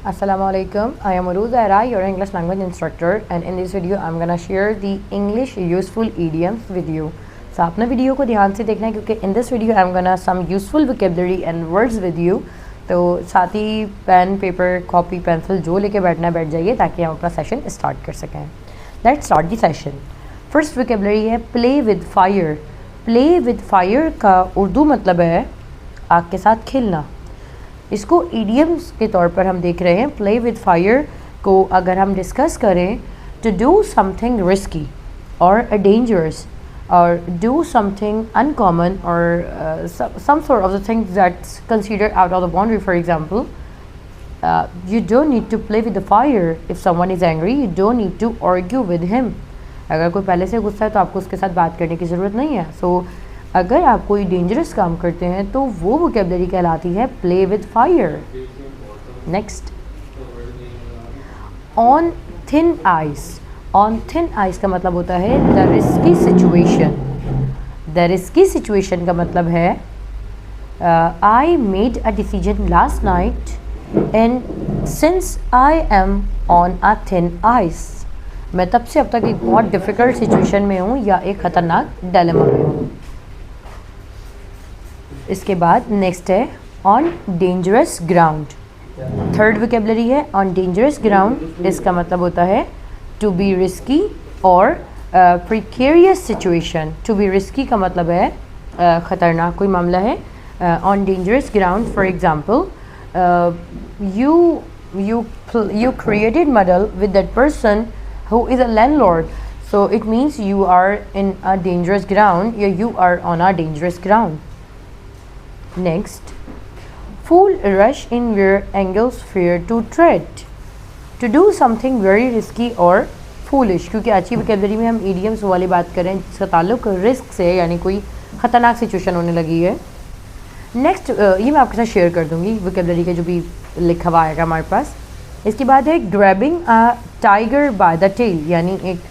Assalamualaikum. I am Uruz Zahra, your English language instructor, and in this video I'm gonna share the English useful idioms with you. So आपने video को ध्यान से देखना है क्योंकि in this video I'm gonna some useful vocabulary and words with you. तो साथ ही pen paper copy pencil जो लेके बैठना है बैठ जाइए ताकि हम अपना सेशन स्टार्ट कर सकें. Let's start the session. First vocabulary है play with fire. Play with fire का उर्दू मतलब है आग के साथ खेलना. इसको ईडियम्स के तौर पर हम देख रहे हैं. प्ले विद फायर को अगर हम डिस्कस करें टू डू समथिंग रिस्की और डेंजरस और डू समथिंग अनकॉमन और some sort of the things that's considered out of the boundary. For example, you don't need to play with the fire. If someone is angry, you don't need to argue with him. अगर कोई पहले से गुस्सा है तो आपको उसके साथ बात करने की ज़रूरत नहीं है. सो अगर आप कोई डेंजरस काम करते हैं तो वो वोकैबुलरी कहलाती है play with fire. Next, on thin ice. On thin ice का मतलब होता है the risky situation. The risky situation का मतलब है I made a decision last night and since I am on a thin ice. मैं तब से अब तक एक बहुत डिफ़िकल्ट सिचुएशन में हूँ या एक ख़तरनाक डायलेमा में हूँ. इसके बाद नेक्स्ट है on dangerous ground. Third vocabulary है ऑन डेंजरस ग्राउंड. इसका मतलब होता है टू बी रिस्की और precarious situation. To be risky का मतलब है ख़तरनाक कोई मामला है. On dangerous ground for example you created muddle with that person who is a landlord, so it means you are in a dangerous ground. You are on a dangerous ground. Next, fool rush in where angels fear to tread. To do something very risky or foolish. क्योंकि आज की vocabulary में हम idioms वाली बात कर रहे हैं जिसका ताल्लुक रिस्क से यानी कोई ख़तरनाक सिचुएशन होने लगी है. नेक्स्ट ये मैं आपके साथ शेयर कर दूँगी वोकैबुलरी का जो भी लिखा हुआ आएगा हमारे पास. इसके बाद है grabbing a tiger by the tail. यानी एक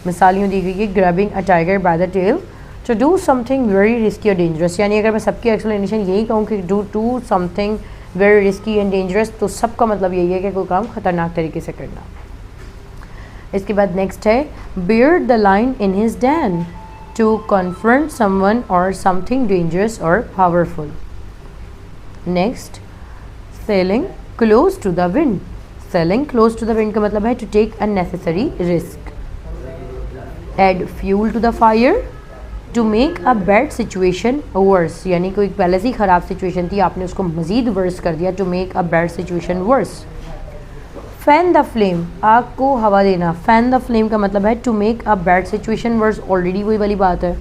मिसाल यूँ दी गई है grabbing a tiger by the tail to do something very risky और डेंजरस. यानी अगर मैं सबकी एक्सप्लेनेशन यही कहूँ कि do something very risky and dangerous तो सबका मतलब यही है कि कोई काम ख़तरनाक तरीके से करना. इसके बाद नेक्स्ट है beard the lion in his den to confront someone और समथिंग डेंजरस और powerful. Next, sailing close to the wind. Sailing close to the wind का मतलब है to take unnecessary risk. Add fuel to the fire to make a bad situation worse. यानी कोई पहले से ही ख़राब सिचुएशन थी आपने उसको मज़ीद वर्स कर दिया. To make a bad situation worse. Fan the flame, आग को हवा देना. फैन द फ्लेम का मतलब है to make a bad situation worse. Already वही वाली बात है.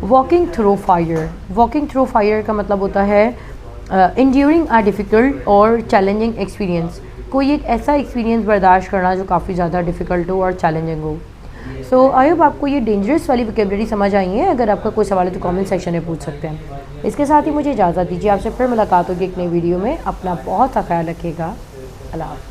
Walking through fire. Walking through fire का मतलब होता है इंड्यूरिंग अ डिफ़िकल्ट और चैलेंजिंग एक्सपीरियंस. कोई एक ऐसा एक्सपीरियंस बर्दाश्त करना जो काफ़ी ज़्यादा डिफ़िकल्ट हो और चैलेंजिंग हो. सो आई होप आपको ये डेंजरस वाली वोकैबुलरी समझ आई है. अगर आपका कोई सवाल है तो कमेंट सेक्शन में पूछ सकते हैं. इसके साथ ही मुझे इजाज़त दीजिए. आपसे फिर मुलाकात होगी एक नई वीडियो में. अपना बहुत सा ख्याल रखिएगा. अल्लाह हाफ़िज़.